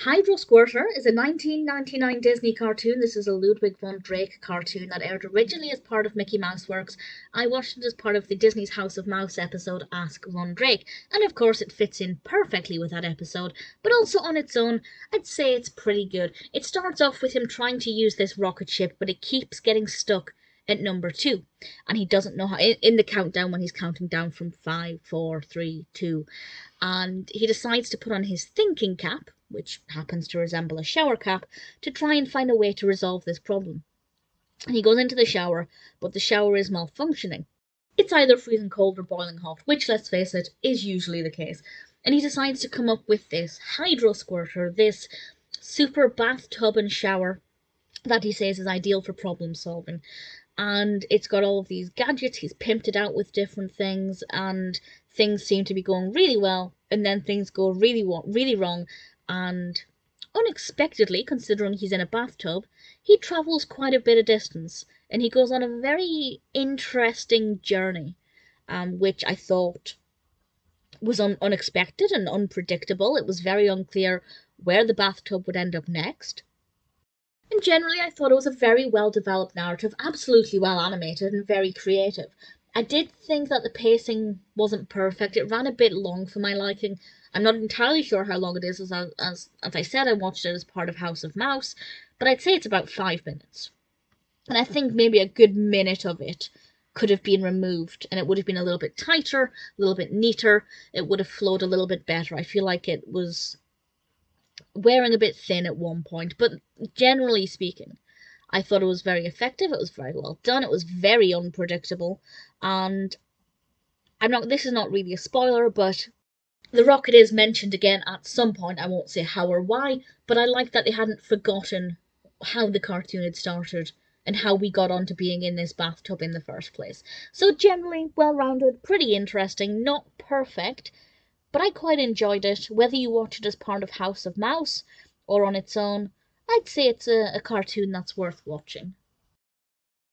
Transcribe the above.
Hydrosquirter is a 1999 Disney cartoon. This is a Ludwig von Drake cartoon that aired originally as part of Mickey Mouse Works. I watched it as part of the Disney's House of Mouse episode Ask Von Drake, and of course it fits in perfectly with that episode, but also on its own, I'd say it's pretty good. It starts off with him trying to use this rocket ship, but it keeps getting stuck at number 2, and he doesn't know how, in the countdown when he's counting down from 5, 4, 3, 2, and he decides to put on his thinking cap, which happens to resemble a shower cap, to try and find a way to resolve this problem. And he goes into the shower, but the shower is malfunctioning. It's either freezing cold or boiling hot, which, let's face it, is usually the case. And he decides to come up with this Hydrosquirter, this super bathtub and shower that he says is ideal for problem solving. And it's got all of these gadgets, he's pimped it out with different things, and things seem to be going really well, and then things go really wrong, and unexpectedly, considering he's in a bathtub, he travels quite a bit of distance, and he goes on a very interesting journey, which I thought was unexpected and unpredictable. It was very unclear where the bathtub would end up next. And generally, I thought it was a very well developed narrative, absolutely well animated, and very creative. I did think that the pacing wasn't perfect. It ran a bit long for my liking. I'm not entirely sure how long it is, as I said, I watched it as part of House of Mouse, but I'd say it's about 5 minutes. And I think maybe a good minute of it could have been removed, and it would have been a little bit tighter, a little bit neater. It would have flowed a little bit better. I feel like it was wearing a bit thin at one point, but generally speaking, I thought it was very effective, it was very well done, it was very unpredictable, and this is not really a spoiler, but the rocket is mentioned again at some point. I won't say how or why, but I like that they hadn't forgotten how the cartoon had started and how we got onto being in this bathtub in the first place. So generally well-rounded, pretty interesting, not perfect, but I quite enjoyed it. Whether you watch it as part of House of Mouse or on its own, I'd say it's a cartoon that's worth watching.